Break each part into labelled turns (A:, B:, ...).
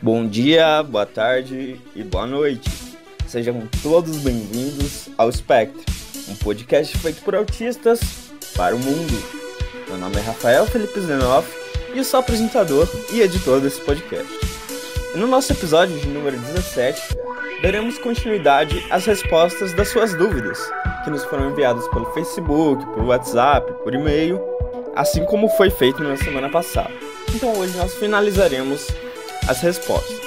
A: Bom dia, boa tarde e boa noite. Sejam todos bem-vindos ao Espectro, um podcast feito por autistas para o mundo. Meu nome é Rafael Felipe Zenoff e eu sou apresentador e editor desse podcast. E no nosso episódio de número 17, daremos continuidade às respostas das suas dúvidas, que nos foram enviadas pelo Facebook, por WhatsApp, por e-mail, assim como foi feito na semana passada. Então hoje nós finalizaremos as respostas,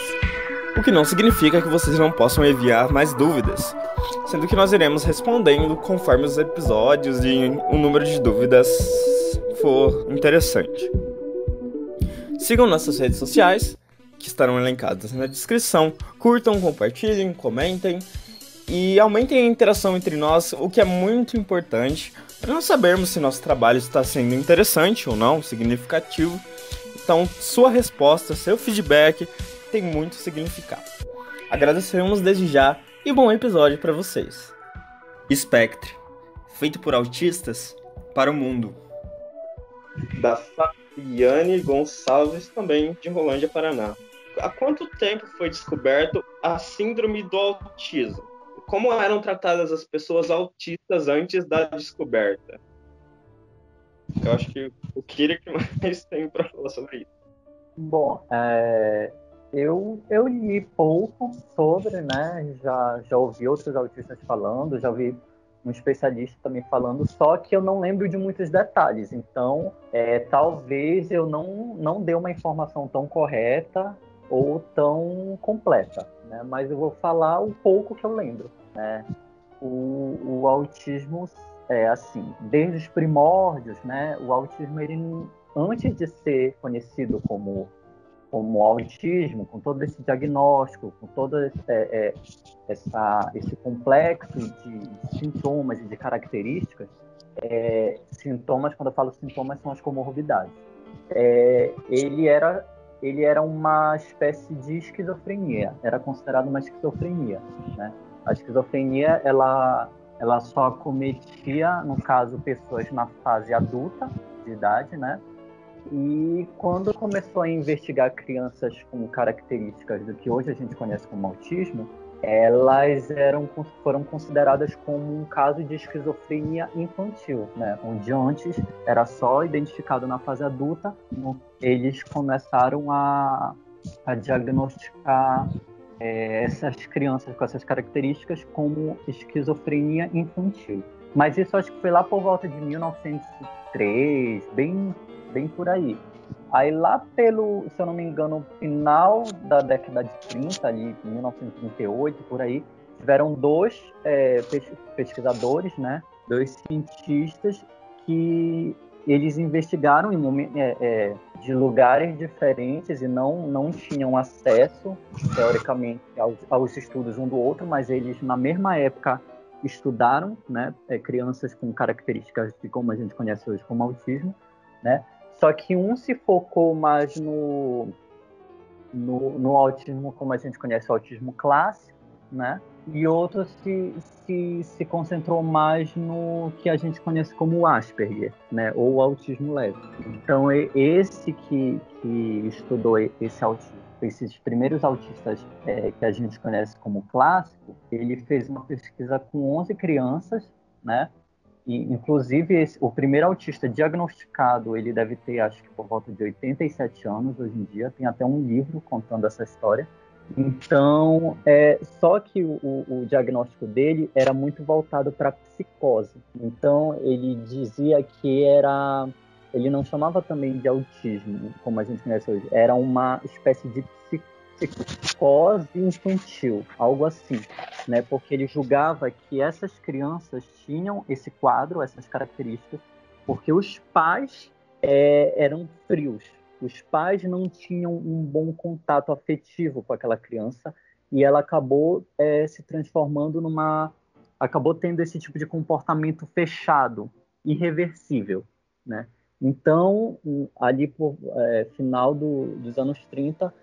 A: o que não significa que vocês não possam enviar mais dúvidas, sendo que nós iremos respondendo conforme os episódios e o número de dúvidas for interessante. Sigam nossas redes sociais, que estarão elencadas na descrição, curtam, compartilhem, comentem e aumentem a interação entre nós, o que é muito importante para nós sabermos se nosso trabalho está sendo interessante ou não, significativo. Então, sua resposta, seu feedback tem muito significado. Agradecemos desde já e bom episódio para vocês. Spectre, feito por autistas para o mundo. Da Fabiane Gonçalves, também de Rolândia, Paraná. Há quanto tempo foi descoberto a síndrome do autismo? Como eram tratadas as pessoas autistas antes da descoberta? Eu acho que o Kira que mais tem para falar sobre isso.
B: Bom, eu li pouco sobre, né? Já ouvi outros autistas falando, já ouvi um especialista também falando, só que eu não lembro de muitos detalhes. Então, talvez eu não dê uma informação tão correta ou tão completa, né? Mas eu vou falar o pouco que eu lembro, né? O autismo assim, desde os primórdios, né? O autismo, ele, antes de ser conhecido como autismo, com todo esse diagnóstico, com todo esse complexo de sintomas e de características, sintomas, quando eu falo sintomas, são as comorbidades. Ele era uma espécie de esquizofrenia, era considerado uma esquizofrenia, né? A esquizofrenia, ela só acometia, no caso, pessoas na fase adulta de idade, né? E quando começou a investigar crianças com características do que hoje a gente conhece como autismo, elas foram consideradas como um caso de esquizofrenia infantil, né? Onde antes era só identificado na fase adulta, eles começaram a diagnosticar essas crianças com essas características como esquizofrenia infantil. Mas isso acho que foi lá por volta de 1903, bem por aí. Aí lá se eu não me engano, final da década de 30, ali, 1938, por aí, tiveram dois pesquisadores, né, dois cientistas que eles investigaram de lugares diferentes e não tinham acesso, teoricamente, aos estudos um do outro, mas eles, na mesma época, estudaram, né, crianças com características de como a gente conhece hoje como autismo, né? Só que um se focou mais no autismo, como a gente conhece, o autismo clássico, né? E outro se concentrou mais no que a gente conhece como Asperger, né? Ou autismo leve. Então, esse que estudou esse autismo, esses primeiros autistas que a gente conhece como clássico, ele fez uma pesquisa com 11 crianças, né? E, inclusive, o primeiro autista diagnosticado, ele deve ter, acho que por volta de 87 anos hoje em dia. Tem até um livro contando essa história. Então, só que o diagnóstico dele era muito voltado para psicose. Então, ele dizia que ele não chamava também de autismo, como a gente conhece hoje. Era uma espécie de psicose infantil, algo assim, né? Porque ele julgava que essas crianças tinham esse quadro, essas características, porque os pais eram frios. Os pais não tinham um bom contato afetivo com aquela criança e ela acabou se transformando acabou tendo esse tipo de comportamento fechado, irreversível, né? Então, ali por final dos anos 30,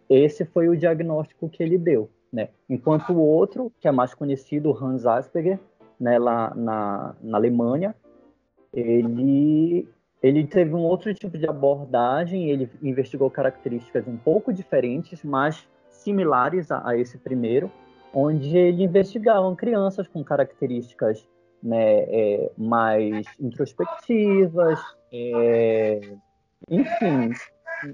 B: esse foi o diagnóstico que ele deu, né? Enquanto o outro, que é mais conhecido, o Hans Asperger, né, lá na Alemanha, ele Ele teve um outro tipo de abordagem, ele investigou características um pouco diferentes, mas similares a esse primeiro, onde ele investigava crianças com características, né, mais introspectivas, enfim,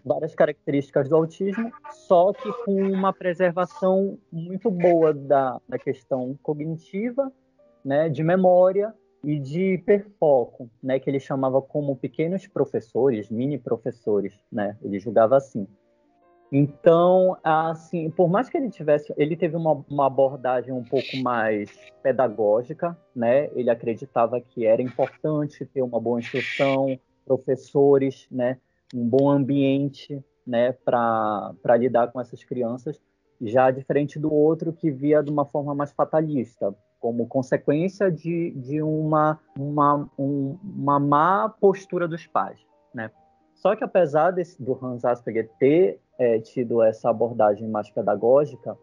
B: várias características do autismo, só que com uma preservação muito boa da questão cognitiva, né, de memória e de hiperfoco, né, que ele chamava como pequenos professores, mini professores, né, ele julgava assim. Então, assim, por mais que ele teve uma abordagem um pouco mais pedagógica, né, ele acreditava que era importante ter uma boa instrução, professores, né, um bom ambiente, né, para lidar com essas crianças, já diferente do outro que via de uma forma mais fatalista, como consequência de uma má postura dos pais, né? Só que apesar do Hans Asperger ter tido essa abordagem mais pedagógica,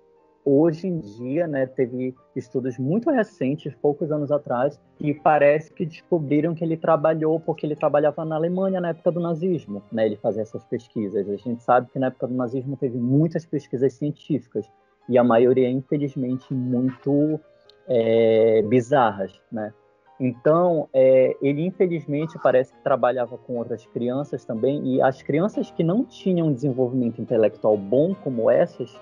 B: hoje em dia, né, teve estudos muito recentes, poucos anos atrás, que parece que descobriram que ele trabalhou, porque ele trabalhava na Alemanha na época do nazismo, né, ele fazia essas pesquisas. A gente sabe que na época do nazismo teve muitas pesquisas científicas, e a maioria, infelizmente, muito bizarras, né? Então, ele infelizmente parece que trabalhava com outras crianças também, e as crianças que não tinham desenvolvimento intelectual bom, como essas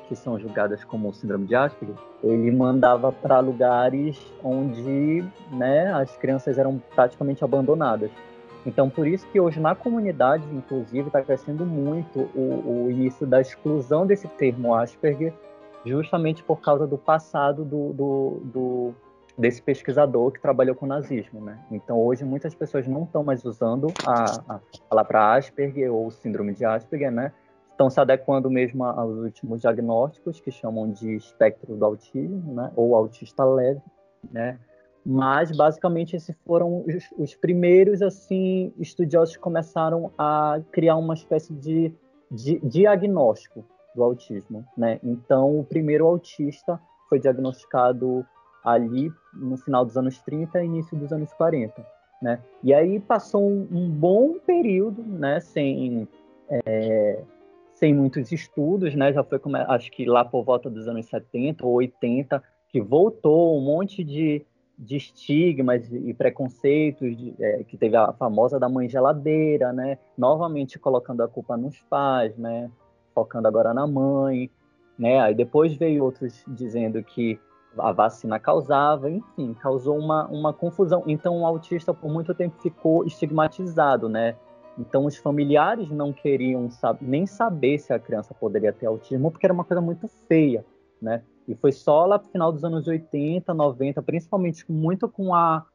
B: que são julgadas como síndrome de Asperger, ele mandava para lugares onde, né, as crianças eram praticamente abandonadas. Então, por isso que hoje na comunidade, inclusive, está crescendo muito o início da exclusão desse termo Asperger, justamente por causa do passado desse pesquisador que trabalhou com o nazismo, né? Então, hoje, muitas pessoas não estão mais usando a palavra Asperger ou síndrome de Asperger, né? Estão se adequando mesmo aos últimos diagnósticos, que chamam de espectro do autismo, né? Ou autista leve, né? Mas, basicamente, esses foram os primeiros, assim, estudiosos que começaram a criar uma espécie de diagnóstico do autismo, né? Então, o primeiro autista foi diagnosticado ali no final dos anos 30 e início dos anos 40, né? E aí passou um bom período, né, sem muitos estudos, né? Já foi, acho que lá por volta dos anos 70 ou 80, que voltou um monte de estigmas e preconceitos, que teve a famosa da mãe geladeira, né? Novamente colocando a culpa nos pais, né? Focando agora na mãe, né? Aí depois veio outros dizendo que a vacina causava, enfim, causou uma confusão. Então, o autista, por muito tempo, ficou estigmatizado, né? Então, os familiares não queriam nem saber se a criança poderia ter autismo, porque era uma coisa muito feia, né? E foi só lá no final dos anos 80, 90, principalmente muito com a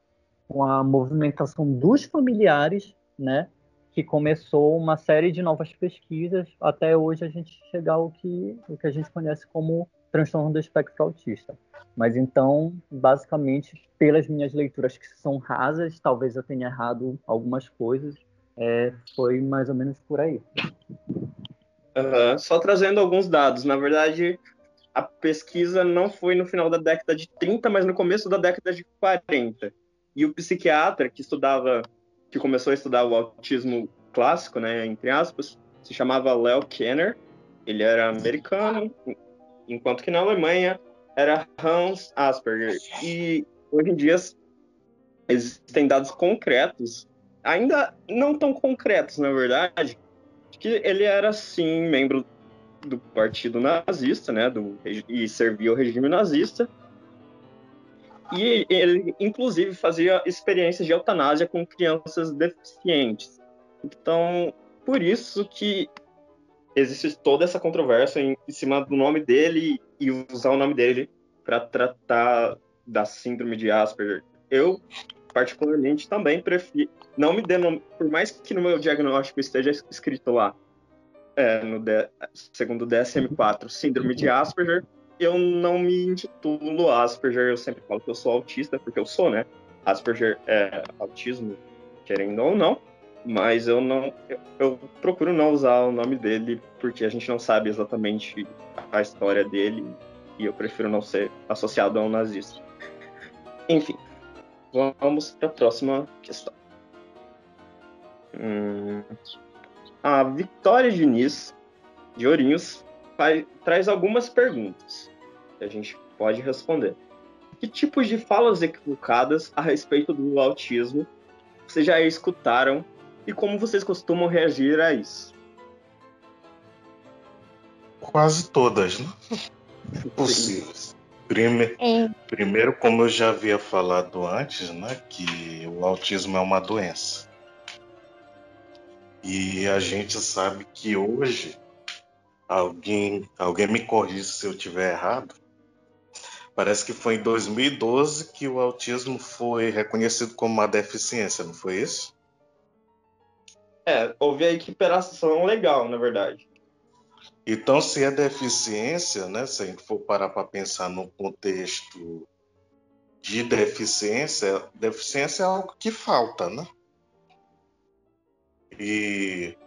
B: movimentação dos familiares, né? Que começou uma série de novas pesquisas, até hoje a gente chegar ao que a gente conhece como transtorno do espectro autista. Mas então, basicamente, pelas minhas leituras que são rasas, talvez eu tenha errado algumas coisas, foi mais ou menos por aí.
A: Só trazendo alguns dados. Na verdade, a pesquisa não foi no final da década de 30, mas no começo da década de 40. E o psiquiatra que começou a estudar o autismo clássico, né, entre aspas, se chamava Leo Kanner. Ele era americano, enquanto que na Alemanha era Hans Asperger. E hoje em dia existem dados concretos, ainda não tão concretos, na verdade, que ele era, sim, membro do partido nazista, né, e servia o regime nazista, e ele, inclusive, fazia experiências de eutanásia com crianças deficientes. Então, por isso que existe toda essa controvérsia em cima do nome dele e usar o nome dele para tratar da síndrome de Asperger. Eu, particularmente, também prefiro... Não me denomino... Por mais que no meu diagnóstico esteja escrito lá, segundo o DSM-4, síndrome de Asperger, eu não me intitulo Asperger, eu sempre falo que eu sou autista, porque eu sou, né? Asperger é autismo, querendo ou não, mas eu procuro não usar o nome dele, porque a gente não sabe exatamente a história dele, e eu prefiro não ser associado a um nazista. Enfim, vamos para a próxima questão. Hum, a Victoria Diniz, de Ourinhos, traz algumas perguntas que a gente pode responder. Que tipos de falas equivocadas a respeito do autismo vocês já escutaram e como vocês costumam reagir a isso?
C: Quase todas, né? Possíveis. Primeiro, como eu já havia falado antes, né, que o autismo é uma doença. E a gente sabe que hoje, alguém me corrige se eu estiver errado, parece que foi em 2012 que o autismo foi reconhecido como uma deficiência, não foi isso?
A: Houve a equiparação legal, na verdade.
C: Então, se é deficiência, né, se a gente for parar para pensar no contexto de deficiência é algo que falta, né? E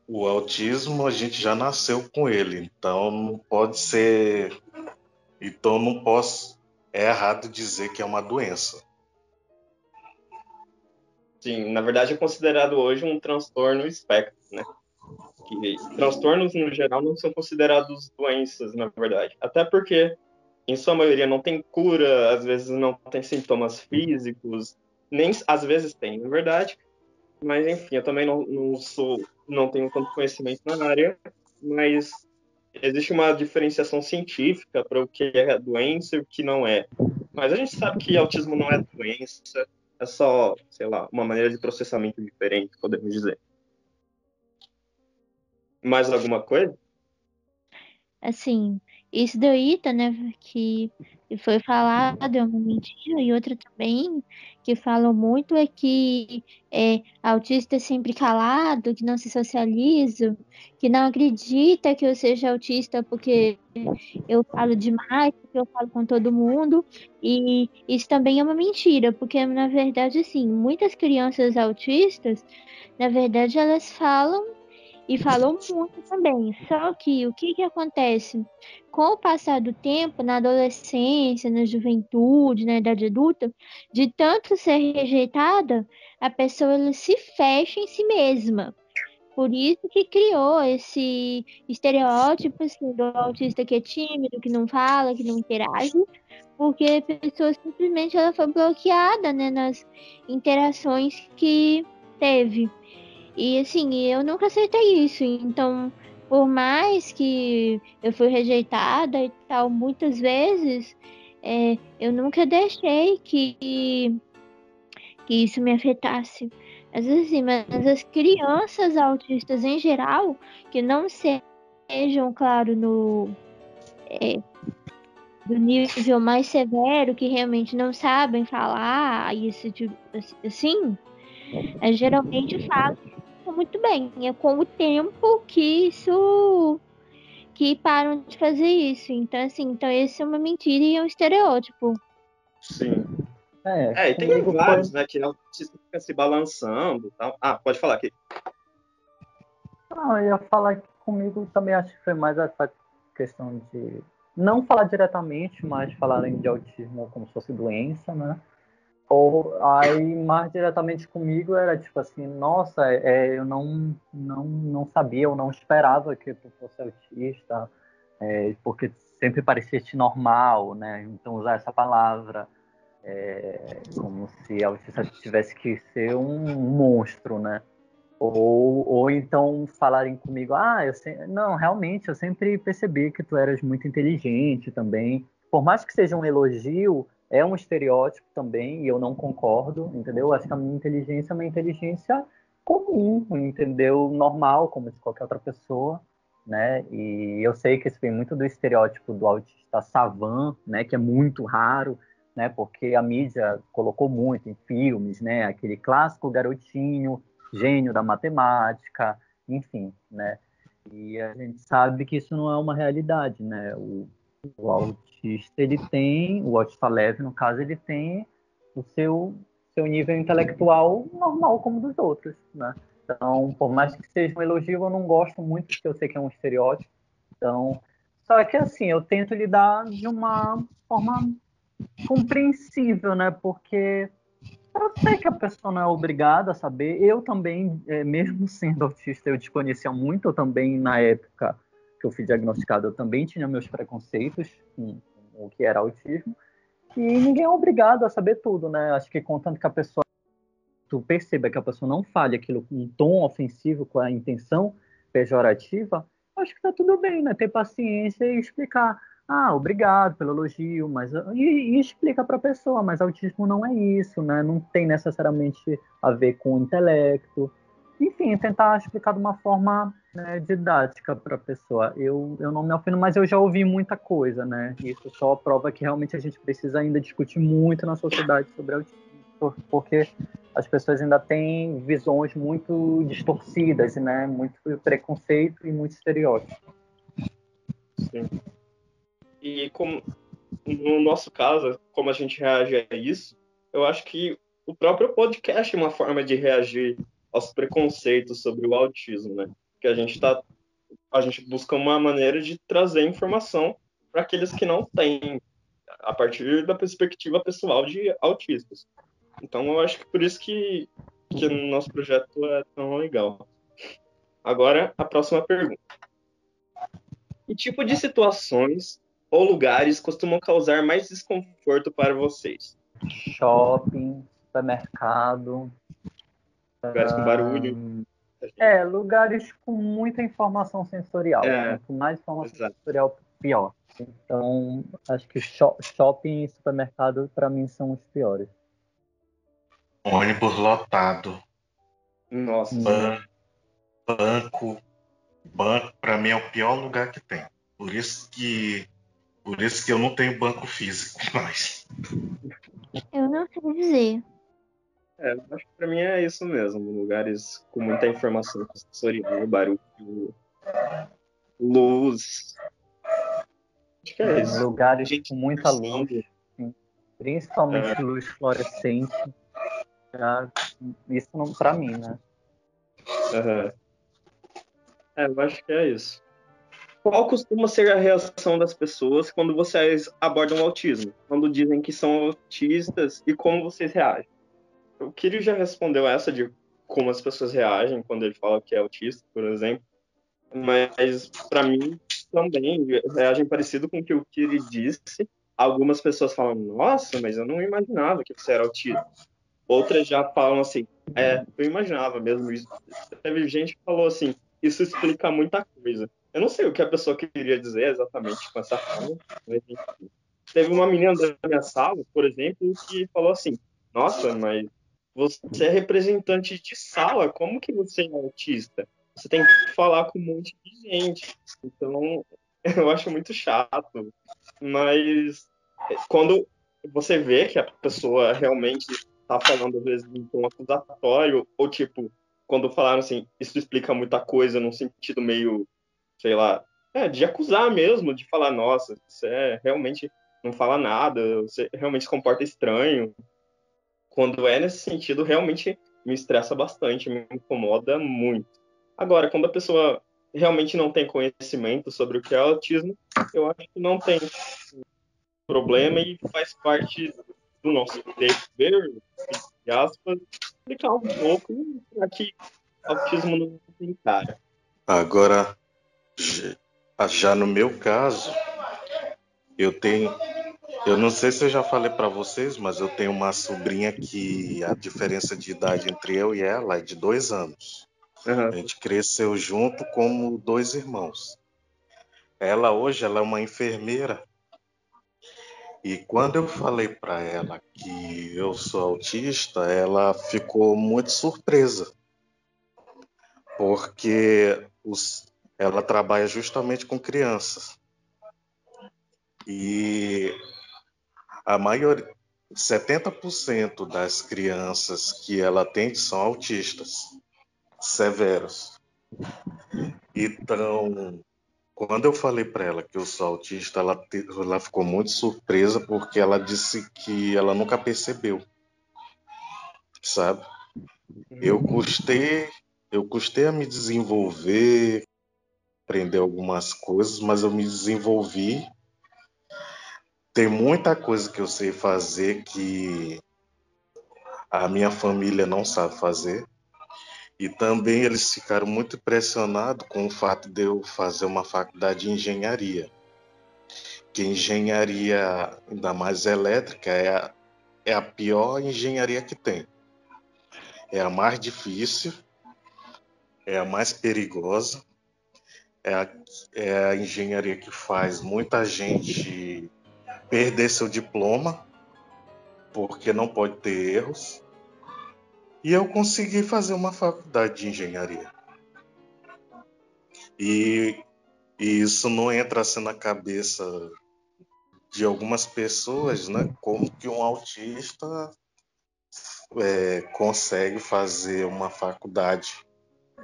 C: o autismo a gente já nasceu com ele, então não pode ser, então não posso, é errado dizer que é uma doença.
A: Sim, na verdade é considerado hoje um transtorno espectro, né? Que transtornos no geral não são considerados doenças, na verdade. Até porque, em sua maioria, não tem cura, às vezes não tem sintomas físicos, nem às vezes tem, na verdade. Mas enfim, eu também não tenho tanto conhecimento na área, mas existe uma diferenciação científica para o que é doença e o que não é. Mas a gente sabe que autismo não é doença, é só, sei lá, uma maneira de processamento diferente, podemos dizer. Mais alguma coisa?
D: Assim, isso daí, tá, né, que foi falado é uma mentira, e outra também que falam muito é que autista é sempre calado, que não se socializa, que não acredita que eu seja autista porque eu falo demais, porque eu falo com todo mundo, e isso também é uma mentira, porque na verdade, assim, muitas crianças autistas, na verdade, elas falam e falou muito também. Só que o que acontece? Com o passar do tempo, na adolescência, na juventude, na idade adulta, de tanto ser rejeitada, a pessoa ela se fecha em si mesma. Por isso que criou esse estereótipo assim, do autista que é tímido, que não fala, que não interage, porque a pessoa simplesmente ela foi bloqueada, né, nas interações que teve. E assim, eu nunca aceitei isso. Então, por mais que eu fui rejeitada e tal, muitas vezes, eu nunca deixei que isso me afetasse. Às vezes, assim, mas as crianças autistas em geral, que não sejam, claro, do nível mais severo, que realmente não sabem falar, e esse tipo assim, geralmente falam muito bem. É com o tempo que param de fazer isso. Então, assim, então esse é uma mentira e é um estereótipo.
A: Sim. E tem vários, né, que fica se balançando e tal. Ah, pode falar aqui.
B: Não, eu ia falar que comigo também acho que foi mais essa questão de não falar diretamente, mas falarem de autismo como se fosse doença, né? Ou aí mais diretamente comigo era tipo assim, nossa, eu não sabia, eu não esperava que tu fosse autista, porque sempre parecia-te normal, né? Então usar essa palavra como se autista tivesse que ser um monstro, né? Ou então falarem comigo, não, realmente, eu sempre percebi que tu eras muito inteligente também. Por mais que seja um elogio, é um estereótipo também, e eu não concordo, entendeu? Acho que a minha inteligência é uma inteligência comum, entendeu? Normal, como de qualquer outra pessoa, né? E eu sei que isso vem muito do estereótipo do autista savant, né? Que é muito raro, né? Porque a mídia colocou muito em filmes, né? Aquele clássico garotinho gênio da matemática, enfim, né? E a gente sabe que isso não é uma realidade, né? O autista, o autista leve, no caso, ele tem o seu nível intelectual normal como dos outros, né? Então, por mais que seja um elogio, eu não gosto muito, porque eu sei que é um estereótipo. Então, só que assim, eu tento lidar de uma forma compreensível, né? Porque Eu sei que a pessoa não é obrigada a saber. Eu também, mesmo sendo autista, eu desconhecia muito. Eu também, na época que eu fui diagnosticado, eu também tinha meus preconceitos com o que era autismo. E ninguém é obrigado a saber tudo, né? Acho que contanto que a pessoa, tu perceba que a pessoa não fale aquilo com um tom ofensivo, com a intenção pejorativa, acho que tá tudo bem, né? Ter paciência e explicar. Ah, obrigado pelo elogio, mas e explica para a pessoa, mas autismo não é isso, né? Não tem necessariamente a ver com o intelecto. Enfim, tentar explicar de uma forma, né, didática para a pessoa. Eu não me ofendo, mas eu já ouvi muita coisa, né? Isso só prova que realmente a gente precisa ainda discutir muito na sociedade sobre autismo, porque as pessoas ainda têm visões muito distorcidas, né? Muito preconceito e muito estereótipo.
A: Sim. E como, no nosso caso, como a gente reage a isso, eu acho que o próprio podcast é uma forma de reagir aos preconceitos sobre o autismo, né? Que a gente busca uma maneira de trazer informação para aqueles que não têm, a partir da perspectiva pessoal de autistas. Então, eu acho que por isso que o nosso projeto é tão legal. Agora, a próxima pergunta. Que tipo de situações ou lugares costumam causar mais desconforto para vocês?
B: Shopping, supermercado.
A: Lugares com barulho.
B: Lugares com muita informação sensorial. Quanto mais informação
A: exato.
B: sensorial, pior. Então, acho que shopping e supermercado, para mim, são os piores.
C: Ônibus lotado.
A: Nossa.
C: Banco para mim é o pior lugar que tem. Por isso que eu não tenho banco físico mais.
D: Eu não sei dizer.
A: Acho que para mim é isso mesmo. Lugares com muita informação sensorial, barulho, luz. Acho que é isso.
B: Lugares com muita luz, principalmente luz fluorescente. Isso não para mim, né?
A: Eu acho que é isso. Qual costuma ser a reação das pessoas quando vocês abordam o autismo? Quando dizem que são autistas e como vocês reagem? O Kiri já respondeu essa de como as pessoas reagem quando ele fala que é autista, por exemplo. Mas, para mim, também reagem parecido com o que o Kiri disse. Algumas pessoas falam, nossa, mas eu não imaginava que você era autista. Outras já falam assim, eu imaginava mesmo isso. Teve gente que falou assim, isso explica muita coisa. Eu não sei o que a pessoa queria dizer exatamente com essa fala, mas enfim. Teve uma menina da minha sala, por exemplo, que falou assim, nossa, mas você é representante de sala, como que você é autista? Você tem que falar com um monte de gente. Então, eu acho muito chato. Mas quando você vê que a pessoa realmente está falando, às vezes, em tom acusatório, ou tipo, quando falaram assim, isso explica muita coisa, num sentido meio, sei lá, de acusar mesmo, de falar, nossa, você realmente não fala nada, você realmente se comporta estranho. Quando é nesse sentido, realmente me estressa bastante, me incomoda muito. Agora, quando a pessoa realmente não tem conhecimento sobre o que é autismo, eu acho que não tem problema e faz parte do nosso dever, entre aspas, explicar um pouco para que autismo não tem cara.
C: Agora, já no meu caso, eu não sei se eu já falei para vocês, mas eu tenho uma sobrinha que a diferença de idade entre eu e ela é de 2 anos.
A: Uhum.
C: A gente cresceu junto como 2 irmãos. Hoje ela é uma enfermeira. E quando eu falei para ela que eu sou autista, ela ficou muito surpresa, porque ela trabalha justamente com crianças. E a maioria, 70% das crianças que ela atende são autistas severos. Então, quando eu falei para ela que eu sou autista, ela ficou muito surpresa, porque ela disse que ela nunca percebeu, sabe? Eu custei a me desenvolver, aprender algumas coisas, mas eu me desenvolvi. Tem muita coisa que eu sei fazer que a minha família não sabe fazer. E também eles ficaram muito impressionados com o fato de eu fazer uma faculdade de engenharia. Que engenharia, ainda mais elétrica, é a pior engenharia que tem. É a mais difícil, é a mais perigosa, é a engenharia que faz muita gente perder seu diploma, porque não pode ter erros. E eu consegui fazer uma faculdade de engenharia. E isso não entra assim na cabeça de algumas pessoas, né? Como que um autista consegue fazer uma faculdade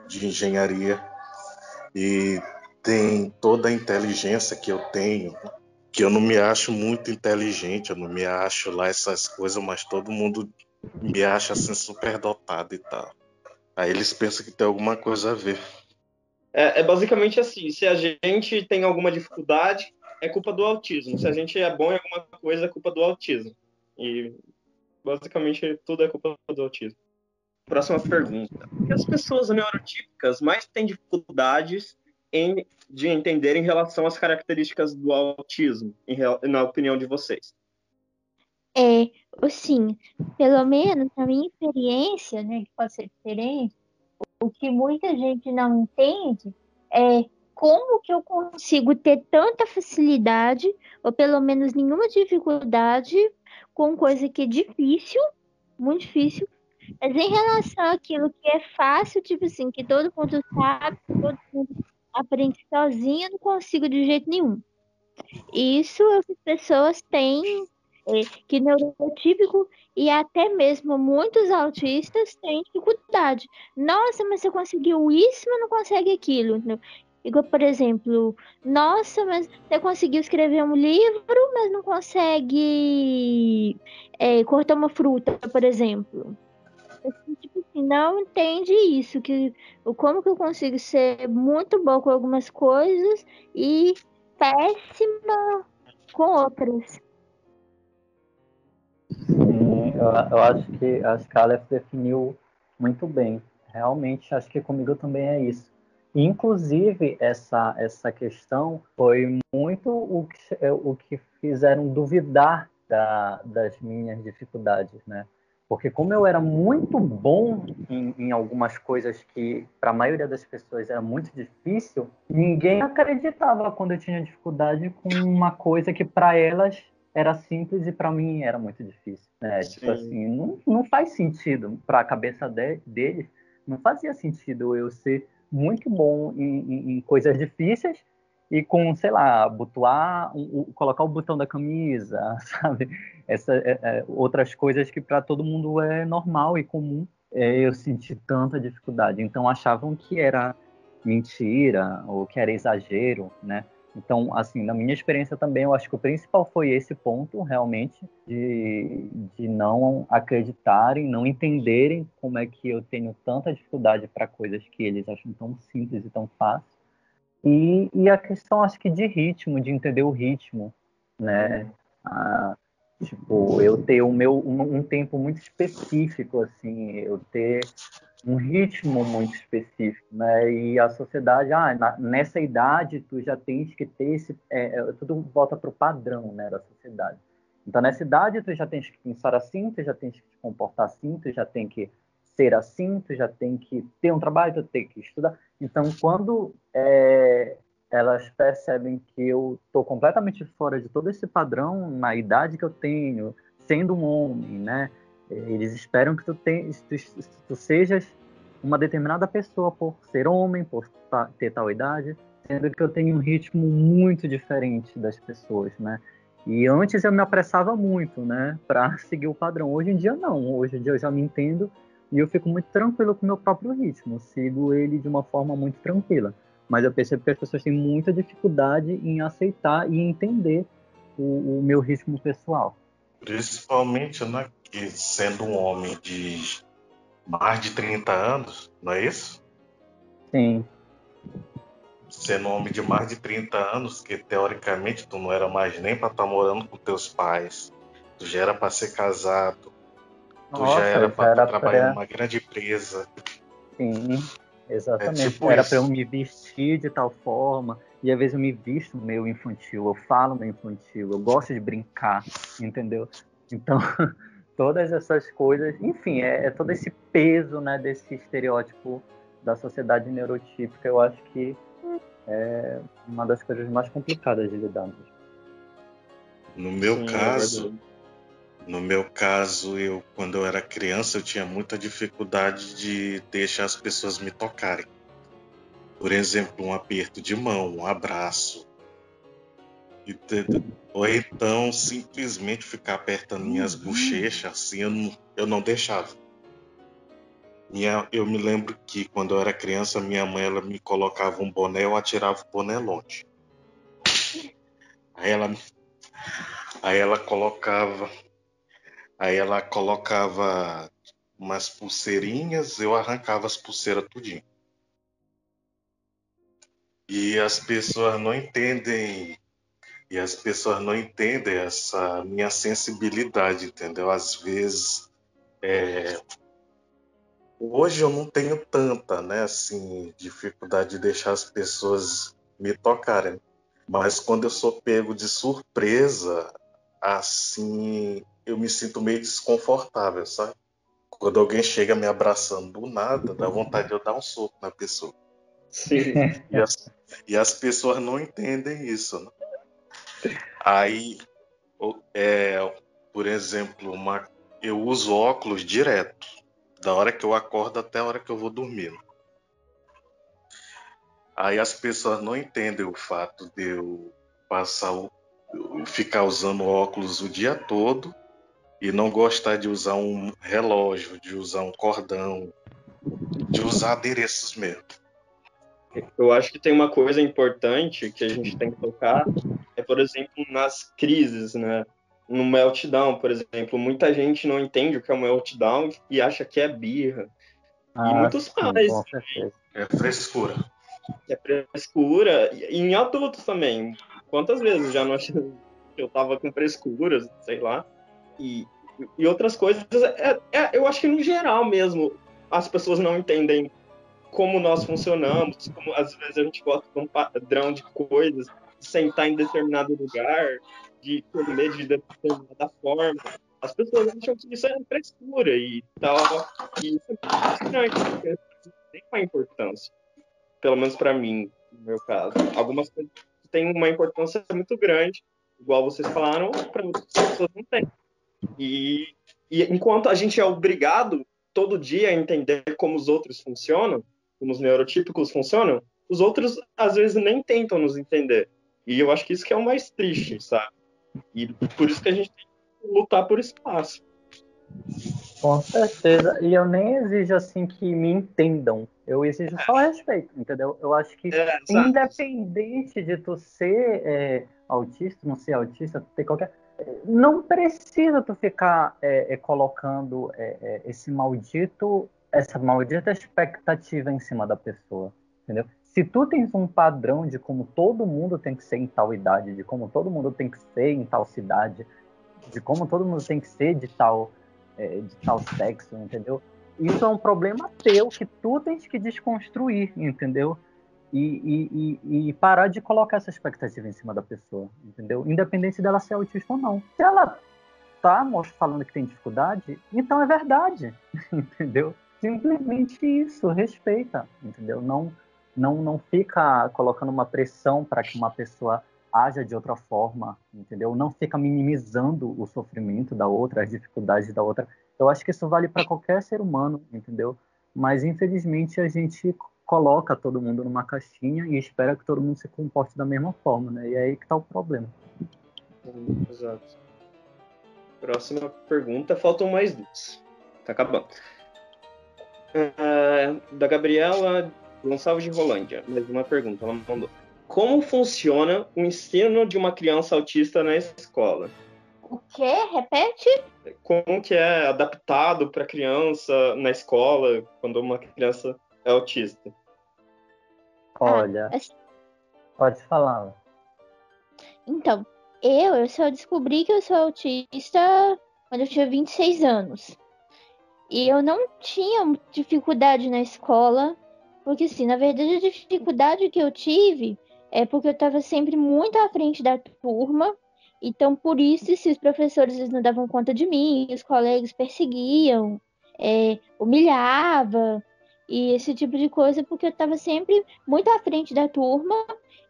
C: de engenharia e tem toda a inteligência que eu tenho, que eu não me acho muito inteligente, eu não me acho lá essas coisas, mas todo mundo me acha assim super dotado e tal. Aí eles pensam que tem alguma coisa a ver.
A: É basicamente assim, se a gente tem alguma dificuldade, é culpa do autismo. Se a gente é bom em alguma coisa, é culpa do autismo. E basicamente tudo é culpa do autismo. Próxima pergunta. Por que as pessoas neurotípicas mais têm dificuldades de entender em relação às características do autismo, na opinião de vocês?
D: Assim, pelo menos na minha experiência, né, que pode ser diferente, o que muita gente não entende é como que eu consigo ter tanta facilidade, ou pelo menos nenhuma dificuldade, com coisa que é difícil, muito difícil, mas em relação àquilo que é fácil, tipo assim, que todo mundo sabe, que todo mundo aprende sozinho, eu não consigo de jeito nenhum. Isso é o que as pessoas têm, que neurotípico e até mesmo muitos autistas têm dificuldade. Nossa, mas você conseguiu isso, mas não consegue aquilo. Igual, por exemplo, nossa, mas você conseguiu escrever um livro, mas não consegue cortar uma fruta, por exemplo. Tipo assim, não entende isso, como que eu consigo ser muito bom com algumas coisas e péssima com outras.
B: Sim, eu acho que a Scarlett definiu muito bem. Realmente, acho que comigo também é isso. Inclusive, essa questão foi muito o que fizeram duvidar das minhas dificuldades, né? Porque como eu era muito bom em algumas coisas que para a maioria das pessoas era muito difícil, ninguém acreditava quando eu tinha dificuldade com uma coisa que para elas era simples e para mim era muito difícil, né? Tipo assim, não faz sentido para a cabeça deles, não fazia sentido eu ser muito bom em coisas difíceis e com, sei lá, colocar o botão da camisa, sabe? Outras coisas que para todo mundo é normal e comum, eu senti tanta dificuldade. Então achavam que era mentira ou que era exagero, né? Então, assim, na minha experiência também, eu acho que o principal foi esse ponto, realmente, de não acreditarem, não entenderem como é que eu tenho tanta dificuldade para coisas que eles acham tão simples e tão fáceis. E a questão, acho que, de ritmo, de entender o ritmo, né? Tipo, eu ter um tempo muito específico, assim, eu ter um ritmo muito específico, né? E a sociedade, nessa idade tu já tens que ter tudo volta para o padrão, né, da sociedade. Então nessa idade tu já tens que pensar assim, tu já tens que te comportar assim, tu já tem que ser assim, tu já tem que ter um trabalho, tu tem que estudar. Então quando elas percebem que eu estou completamente fora de todo esse padrão na idade que eu tenho, sendo um homem, né? Eles esperam que tu sejas uma determinada pessoa por ser homem, por ter tal idade, sendo que eu tenho um ritmo muito diferente das pessoas, né? E antes eu me apressava muito, né, para seguir o padrão. Hoje em dia não, hoje em dia eu já me entendo e eu fico muito tranquilo com o meu próprio ritmo, eu sigo ele de uma forma muito tranquila. Mas eu percebo que as pessoas têm muita dificuldade em aceitar e entender o meu ritmo pessoal.
C: Principalmente, né, que sendo um homem de mais de 30 anos, não é isso?
B: Sim.
C: Sendo um homem de mais de 30 anos, que teoricamente tu não era mais nem para estar morando com teus pais, tu já era para ser casado, Tu já
B: Nossa,
C: era
B: já
C: pra tu
B: era
C: trabalhar
B: pra.
C: numa grande empresa.
B: Sim,
C: É
B: exatamente.
C: tipo
B: Era para eu
C: isso.
B: me vestir de tal forma, e às vezes eu me visto meio infantil, eu falo meio infantil, eu gosto de brincar, entendeu? Então, todas essas coisas, enfim, é todo esse peso, né, desse estereótipo da sociedade neurotípica, eu acho que é uma das coisas mais complicadas de lidar mesmo.
C: No meu
A: Sim, é
C: caso,
A: verdade.
C: eu quando eu era criança, eu tinha muita dificuldade de deixar as pessoas me tocarem. Por exemplo, um aperto de mão, um abraço. Ou então simplesmente ficar apertando minhas bochechas, assim, eu não deixava. Eu me lembro que quando eu era criança, minha mãe ela me colocava um boné, eu atirava o boné longe. Aí ela, aí ela colocava, aí ela colocava umas pulseirinhas, eu arrancava as pulseiras tudinho. E as pessoas não entendem, e as pessoas não entendem essa minha sensibilidade, entendeu? Às vezes, hoje eu não tenho tanta, né, assim, dificuldade de deixar as pessoas me tocarem. Mas quando eu sou pego de surpresa, assim, eu me sinto meio desconfortável, sabe? Quando alguém chega me abraçando do nada, dá vontade de eu dar um soco na pessoa.
A: Sim.
C: E as, e as pessoas não entendem isso, né? Aí, é, por exemplo, eu uso óculos direto, da hora que eu acordo até a hora que eu vou dormir. Aí as pessoas não entendem o fato de eu ficar usando óculos o dia todo e não gostar de usar um relógio, de usar um cordão, de usar adereços mesmo.
A: Eu acho que tem uma coisa importante que a gente tem que tocar, por exemplo, nas crises, né? No meltdown, por exemplo, muita gente não entende o que é um meltdown e acha que é birra. E
B: Ah,
A: muitos
B: sim,
A: pais,
B: com certeza.
C: É frescura.
A: que é frescura, e em adultos também. Quantas vezes já não achei que eu tava com frescura, sei lá, e, e outras coisas. Eu acho que no geral mesmo as pessoas não entendem como nós funcionamos, como às vezes a gente gosta de um padrão de coisas, de sentar em determinado lugar, de comer de determinada forma. As pessoas acham que isso é frescura e tal, e isso é muito estranho, porque tem uma importância, pelo menos para mim, no meu caso. Algumas coisas têm uma importância muito grande, igual vocês falaram, para outras pessoas não tem. E, e enquanto a gente é obrigado todo dia a entender como os outros funcionam, como os neurotípicos funcionam, os outros às vezes nem tentam nos entender. E eu acho que isso que é o mais triste, sabe? E por isso que a gente tem que lutar por espaço.
B: Com certeza. E eu nem exijo assim que me entendam. Eu exijo só respeito, entendeu? Eu acho que
A: Exato.
B: independente de tu ser autista, não ser autista, tu ter qualquer. Não precisa tu ficar colocando essa maldita expectativa em cima da pessoa, entendeu? Se tu tens um padrão de como todo mundo tem que ser em tal idade, de como todo mundo tem que ser em tal cidade, de como todo mundo tem que ser de tal sexo, entendeu? Isso é um problema teu que tu tens que desconstruir, entendeu? E parar de colocar essa expectativa em cima da pessoa, entendeu? Independente dela ser autista ou não. Se ela tá falando que tem dificuldade, então é verdade, entendeu? Simplesmente isso, respeita, entendeu? Não fica colocando uma pressão para que uma pessoa haja de outra forma, entendeu? Não fica minimizando o sofrimento da outra, as dificuldades da outra. Eu acho que isso vale para qualquer ser humano, entendeu? Mas infelizmente a gente coloca todo mundo numa caixinha e espera que todo mundo se comporte da mesma forma, né? E é aí que tá o problema.
A: Exato. Próxima pergunta, faltam mais duas. Tá acabando. Da Gabriela Gonçalves de Rolândia. Mais uma pergunta, ela mandou. Como funciona o ensino de uma criança autista na escola?
D: O quê? Repete?
A: Como que é adaptado para criança na escola quando uma criança é autista?
B: Olha,
D: Assim,
B: pode falar.
D: então, eu só descobri que eu sou autista quando eu tinha 26 anos. E eu não tinha dificuldade na escola, porque, assim, na verdade, a dificuldade que eu tive é porque eu estava sempre muito à frente da turma. Então, por isso, se os professores eles não davam conta de mim, os colegas perseguiam, humilhava, e esse tipo de coisa, porque eu estava sempre muito à frente da turma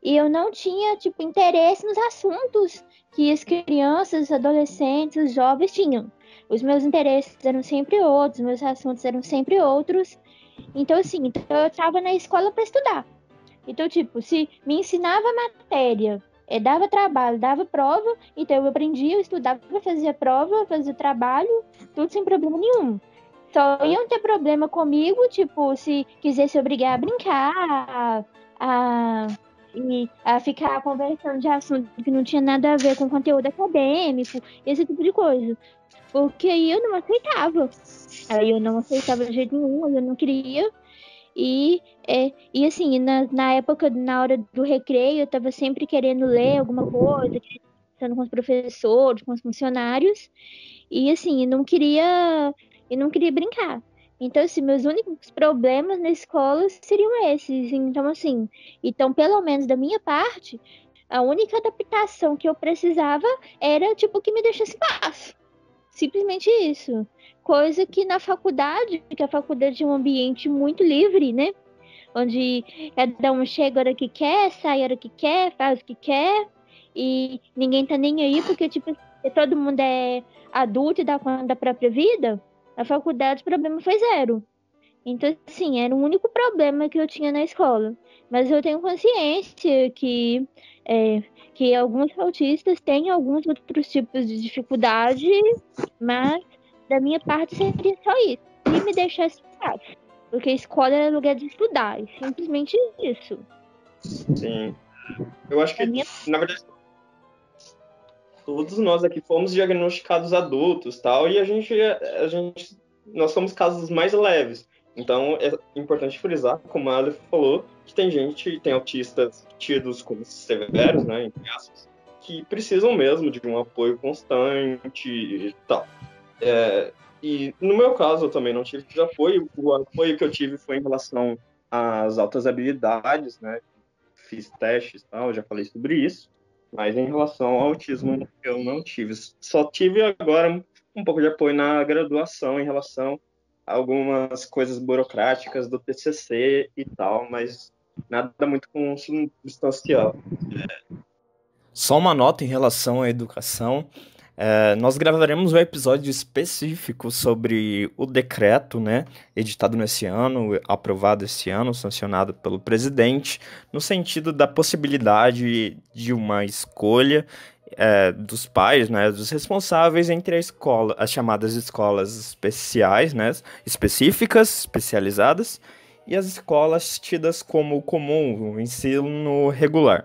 D: e eu não tinha, tipo, interesse nos assuntos que as crianças, os adolescentes, os jovens tinham. Os meus interesses eram sempre outros, meus assuntos eram sempre outros. Então, assim, então eu estava na escola para estudar. Então, tipo, se me ensinava matéria, dava trabalho, dava prova, então eu aprendia, eu estudava, fazia prova, fazia trabalho, tudo sem problema nenhum. Só iam ter problema comigo, tipo, se quisesse obrigar a brincar, a ficar conversando de assunto que não tinha nada a ver com conteúdo acadêmico, esse tipo de coisa. Porque aí eu não aceitava. Aí eu não aceitava de jeito nenhum, eu não queria. E assim, na época, na hora do recreio, eu estava sempre querendo ler alguma coisa, conversando com os professores, com os funcionários. E assim, eu não queria brincar. Então, assim, meus únicos problemas na escola seriam esses. Então, assim, então, pelo menos da minha parte, a única adaptação que eu precisava era, tipo, que me deixasse em paz. Simplesmente isso. Coisa que na faculdade, que a faculdade é um ambiente muito livre, né? Onde cada um chega a hora que quer, sai a hora que quer, faz o que quer, e ninguém tá nem aí, porque, tipo, todo mundo é adulto e dá conta da própria vida. Na faculdade, o problema foi zero. Então, assim, era o único problema que eu tinha na escola. Mas eu tenho consciência é, que alguns autistas têm alguns outros tipos de dificuldade, mas da minha parte seria só isso. E me deixasse em paz. Porque a escola é lugar de estudar. É simplesmente isso.
A: Sim. Eu acho
D: Da
A: que,
D: minha...
A: na verdade, todos nós aqui fomos diagnosticados adultos, tal, e nós somos casos mais leves. Então, é importante frisar, como a Aleph falou, que tem autistas tidos como severos, né, entre aspas, que precisam mesmo de um apoio constante e tal. E no meu caso, eu também não tive esse apoio. O apoio que eu tive foi em relação às altas habilidades, né? Fiz testes e tal, já falei sobre isso. Mas em relação ao autismo, eu não tive. Só tive agora um pouco de apoio na graduação em relação a algumas coisas burocráticas do TCC e tal, mas nada muito substancial. Só uma nota em relação à educação. Nós gravaremos um episódio específico sobre o decreto, né, editado nesse ano, aprovado esse ano, sancionado pelo presidente, no sentido da possibilidade de uma escolha dos pais, né, dos responsáveis entre a escola, as chamadas escolas especiais, né, específicas, especializadas, e as escolas tidas como comum, o ensino regular.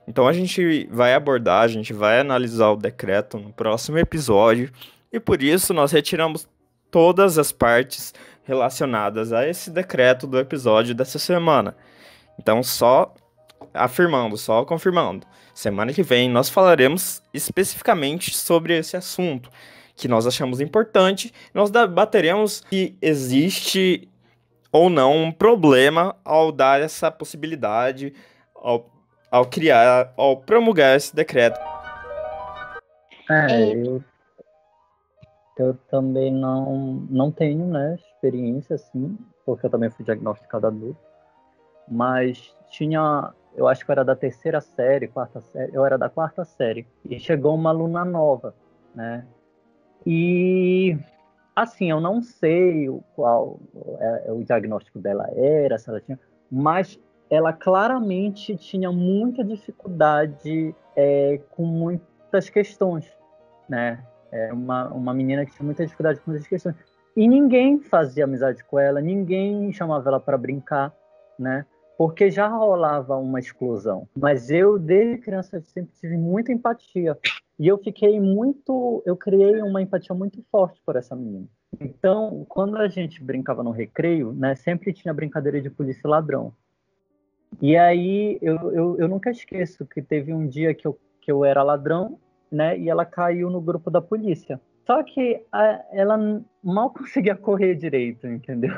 A: Então a gente vai abordar, a gente vai analisar o decreto no próximo episódio e por isso nós retiramos todas as partes relacionadas a esse decreto do episódio dessa semana. Então só afirmando, só confirmando. Semana que vem nós falaremos especificamente sobre esse assunto que nós achamos importante. Nós debateremos se existe ou não um problema ao dar essa possibilidade, ao promulgar esse decreto.
B: Eu também não tenho, né, experiência assim, porque eu também fui diagnosticado adulto, mas eu acho que eu era da terceira série, quarta série, eu era da quarta série, e chegou uma aluna nova, né, e assim, eu não sei qual o diagnóstico dela era, se ela tinha, mas ela claramente tinha muita dificuldade com muitas questões, né? Uma menina que tinha muita dificuldade com muitas questões. E ninguém fazia amizade com ela, ninguém chamava ela para brincar, né? Porque já rolava uma exclusão. Mas eu, desde criança, sempre tive muita empatia. E eu criei uma empatia muito forte por essa menina. Então, quando a gente brincava no recreio, né, sempre tinha brincadeira de polícia e ladrão. E aí, eu nunca esqueço que teve um dia que eu era ladrão, né, e ela caiu no grupo da polícia. Só que ela mal conseguia correr direito, entendeu?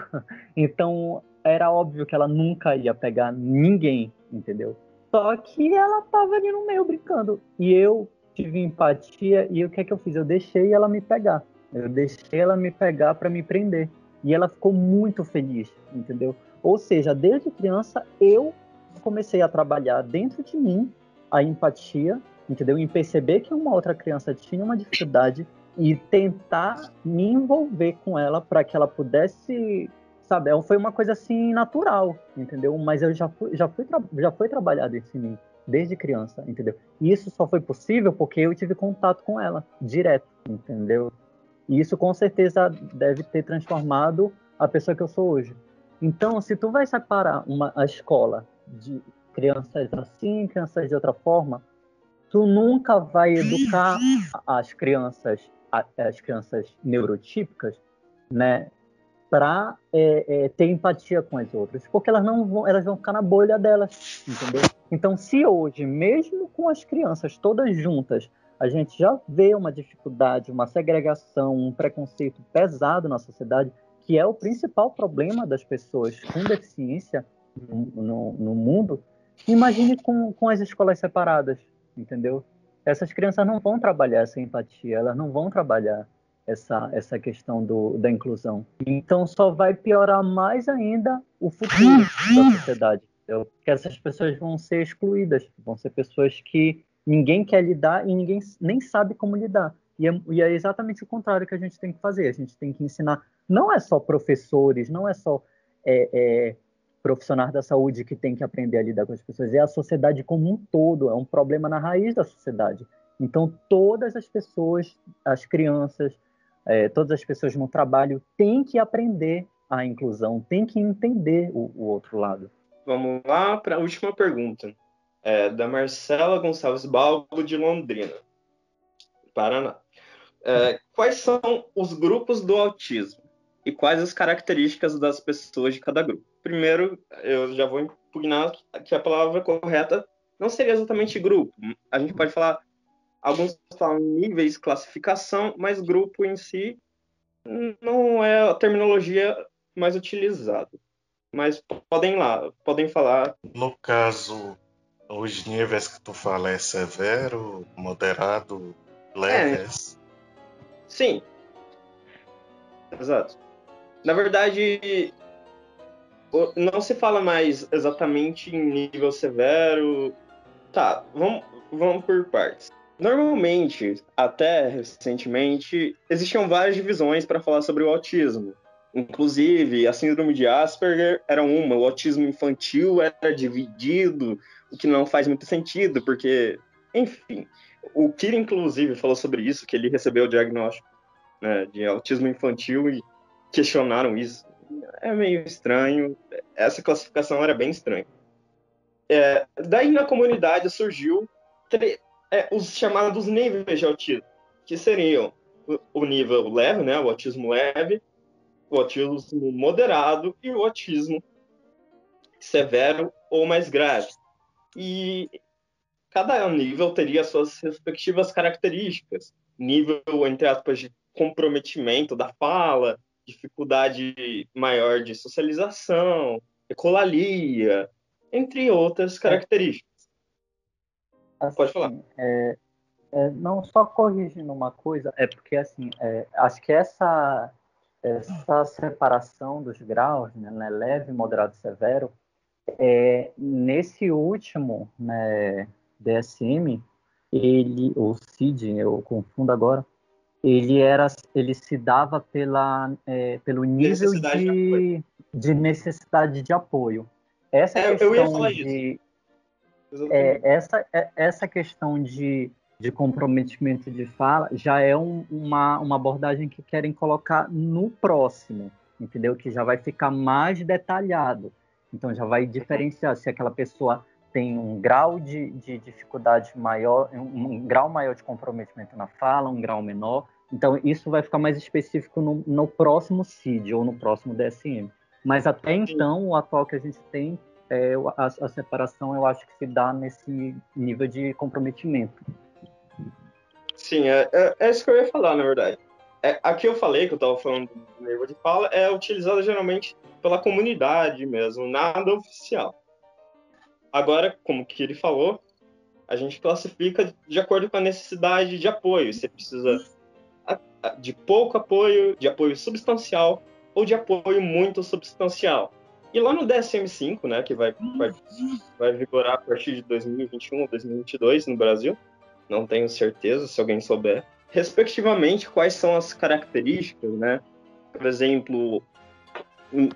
B: Então era óbvio que ela nunca ia pegar ninguém, entendeu? Só que ela tava ali no meio brincando. E eu tive empatia e o que é que eu fiz? Eu deixei ela me pegar. Eu deixei ela me pegar para me prender. E ela ficou muito feliz, entendeu? Ou seja, desde criança eu comecei a trabalhar dentro de mim a empatia, entendeu? Em perceber que uma outra criança tinha uma dificuldade e tentar me envolver com ela para que ela pudesse, sabe? Foi uma coisa assim natural, entendeu? Mas eu já foi trabalhado isso em mim desde criança, entendeu? E isso só foi possível porque eu tive contato com ela direto, entendeu? E isso com certeza deve ter transformado a pessoa que eu sou hoje. Então, se tu vai separar a escola de crianças assim, crianças de outra forma, tu nunca vai educar as crianças neurotípicas, né, para ter empatia com as outras, porque elas vão ficar na bolha delas, entendeu? Então, se hoje, mesmo com as crianças todas juntas, a gente já vê uma dificuldade, uma segregação, um preconceito pesado na sociedade, que é o principal problema das pessoas com deficiência no mundo, imagine com as escolas separadas, entendeu? Essas crianças não vão trabalhar essa empatia, elas não vão trabalhar essa questão da inclusão. Então só vai piorar mais ainda o futuro da sociedade. Porque essas pessoas vão ser excluídas, vão ser pessoas que ninguém quer lidar e ninguém nem sabe como lidar. E é exatamente o contrário que a gente tem que fazer. A gente tem que ensinar, não é só professores, não é só profissionais da saúde que tem que aprender a lidar com as pessoas, é a sociedade como um todo, é um problema na raiz da sociedade. Então todas as pessoas, as crianças, todas as pessoas no trabalho têm que aprender a inclusão, têm que entender o outro lado.
A: Vamos lá para a última pergunta. Da Marcela Gonçalves Balbo, de Londrina, Paraná. Quais são os grupos do autismo? E quais as características das pessoas de cada grupo? Primeiro, eu já vou impugnar que a palavra correta não seria exatamente grupo. A gente pode falar, alguns falam níveis, classificação, mas grupo em si não é a terminologia mais utilizada. Mas podem falar.
C: No caso, os níveis que tu fala é severo, moderado, leves?
A: Sim. Exato. Na verdade, não se fala mais exatamente em nível severo. Tá, vamos por partes. Normalmente, até recentemente, existiam várias divisões para falar sobre o autismo. Inclusive, a síndrome de Asperger era uma, o autismo infantil era dividido, o que não faz muito sentido, porque, enfim, o Kira, inclusive, falou sobre isso, que ele recebeu o diagnóstico, né, de autismo infantil e questionaram isso. É meio estranho, essa classificação era bem estranha. Daí na comunidade surgiu os chamados níveis de autismo, que seriam o nível leve, né, o autismo leve, o autismo moderado e o autismo severo ou mais grave. E cada nível teria suas respectivas características. Nível, entre aspas, de comprometimento da fala, dificuldade maior de socialização, ecolalia, entre outras características.
B: Assim,
A: Pode falar.
B: Não, só corrigindo uma coisa, porque assim, acho que essa separação dos graus, né, leve, moderado e severo, nesse último, né, DSM, o CID, eu confundo agora, ele se dava pelo nível de necessidade de apoio. Essa questão
A: eu ia falar isso.
B: Essa questão de comprometimento de fala já é uma abordagem que querem colocar no próximo, entendeu? Que já vai ficar mais detalhado. Então já vai diferenciar se aquela pessoa tem um grau de dificuldade maior, um grau maior de comprometimento na fala, um grau menor. Então isso vai ficar mais específico no próximo CID ou no próximo DSM. Mas até então, o atual que a gente tem, a separação eu acho que se dá nesse nível de comprometimento.
A: Sim, é isso que eu ia falar, na verdade. Aqui eu falei que eu estava falando do nível de fala, é utilizada geralmente pela comunidade mesmo, nada oficial. Agora, como que ele falou, a gente classifica de acordo com a necessidade de apoio. Você precisa de pouco apoio, de apoio substancial ou de apoio muito substancial. E lá no DSM-5, né, que vai vigorar a partir de 2021 ou 2022 no Brasil, não tenho certeza, se alguém souber, respectivamente, quais são as características, né? Por exemplo,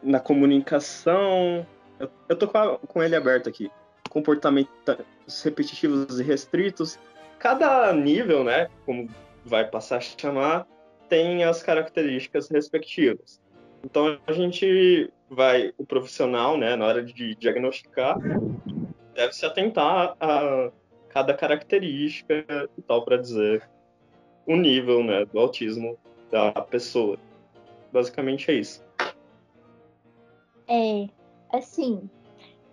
A: na comunicação, eu tô com ele aberto aqui, comportamentos repetitivos e restritos. Cada nível, né, como vai passar a chamar, tem as características respectivas. Então o profissional, né, na hora de diagnosticar, deve se atentar a cada característica e tal para dizer o nível, né, do autismo da pessoa. Basicamente é isso.
D: Assim,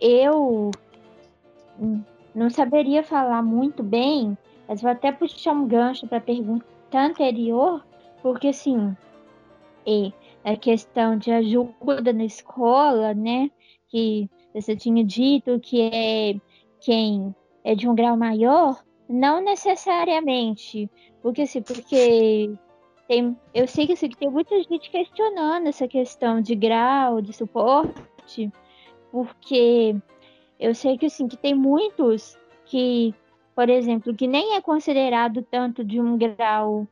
D: eu não saberia falar muito bem, mas vou até puxar um gancho para a pergunta anterior, porque assim, a questão de ajuda na escola, né, que você tinha dito que é quem é de um grau maior, não necessariamente, porque eu sei que assim, tem muita gente questionando essa questão de grau, de suporte, porque eu sei que assim, que tem muitos que, por exemplo, que nem é considerado tanto de um grau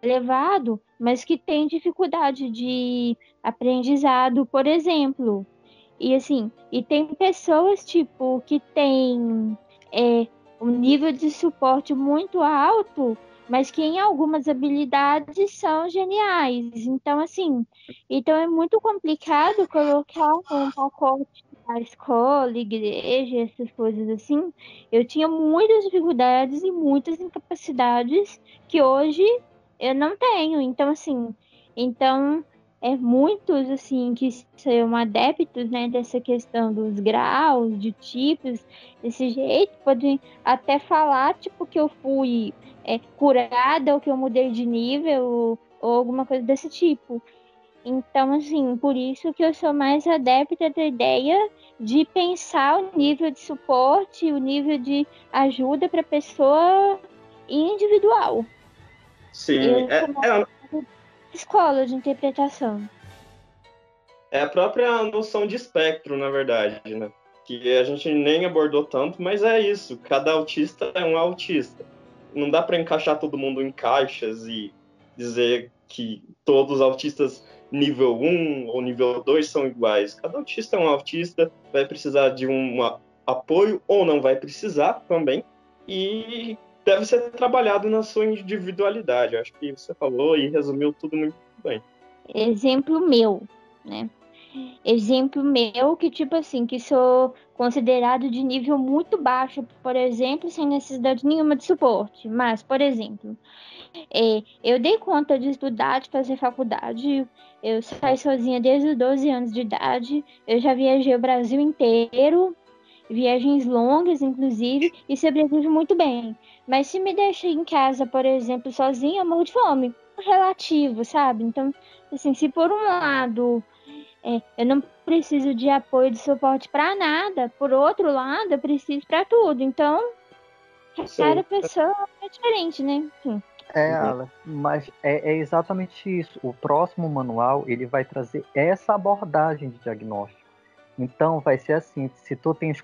D: elevado, mas que tem dificuldade de aprendizado, por exemplo. E assim, e tem pessoas tipo que tem um nível de suporte muito alto, mas que em algumas habilidades são geniais. Então, assim, é muito complicado colocar um pacote a escola, igreja, essas coisas assim. Eu tinha muitas dificuldades e muitas incapacidades que hoje eu não tenho. Então, assim, muitos, assim, que são adeptos, né, dessa questão dos graus, de tipos, desse jeito, podem até falar, tipo, que eu fui curada ou que eu mudei de nível ou alguma coisa desse tipo. Então, assim, por isso que eu sou mais adepta da ideia de pensar o nível de suporte, o nível de ajuda para a pessoa individual.
A: Sim,
D: escola de interpretação.
A: É a própria noção de espectro, na verdade, né? Que a gente nem abordou tanto, mas é isso. Cada autista é um autista. Não dá para encaixar todo mundo em caixas e dizer que todos os autistas nível 1 ou nível 2 são iguais. Cada autista é um autista, vai precisar de um apoio ou não vai precisar também. E deve ser trabalhado na sua individualidade. Acho que você falou e resumiu tudo muito bem.
D: Exemplo meu, né? Exemplo meu que, tipo assim, que sou considerado de nível muito baixo, por exemplo, sem necessidade nenhuma de suporte. Mas, por exemplo, eu dei conta de estudar, de fazer faculdade, eu saí sozinha desde os 12 anos de idade, eu já viajei o Brasil inteiro, viagens longas, inclusive, e sobrevivo muito bem. Mas se me deixar em casa, por exemplo, sozinha, eu morro de fome. Relativo, sabe? Então, assim, se por um lado eu não preciso de apoio, de suporte para nada, por outro lado, eu preciso para tudo. Então, cada pessoa é diferente, né? Sim.
B: Alan, mas é exatamente isso. O próximo manual, ele vai trazer essa abordagem de diagnóstico. Então, vai ser assim, se tu tens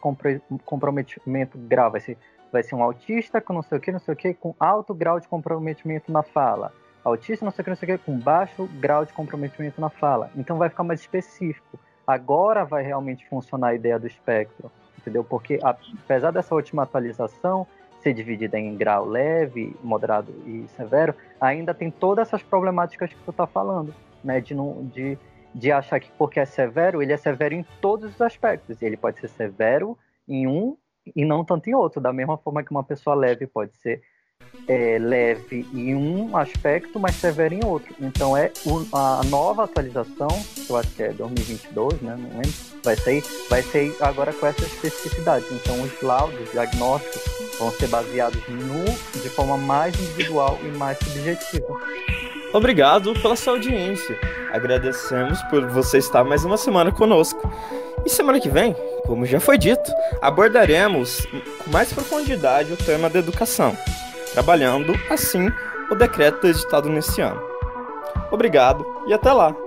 B: comprometimento grave, vai ser um autista com não sei o que, com alto grau de comprometimento na fala. Autista, não sei o que, com baixo grau de comprometimento na fala. Então, vai ficar mais específico. Agora vai realmente funcionar a ideia do espectro, entendeu? Porque, apesar dessa última atualização ser dividida em grau leve, moderado e severo, ainda tem todas essas problemáticas que tu tá falando, né? De achar que porque é severo, ele é severo em todos os aspectos. Ele pode ser severo em um e não tanto em outro. Da mesma forma que uma pessoa leve pode ser leve em um aspecto, mas severo em outro. Então a nova atualização, eu acho que é 2022, né? Não lembro, vai ser agora com essa especificidade. Então os laudos diagnósticos vão ser baseados de forma mais individual e mais subjetiva.
A: Obrigado pela sua audiência. Agradecemos por você estar mais uma semana conosco. E semana que vem, como já foi dito, abordaremos com mais profundidade o tema da educação, trabalhando, assim, o decreto editado nesse ano. Obrigado e até lá!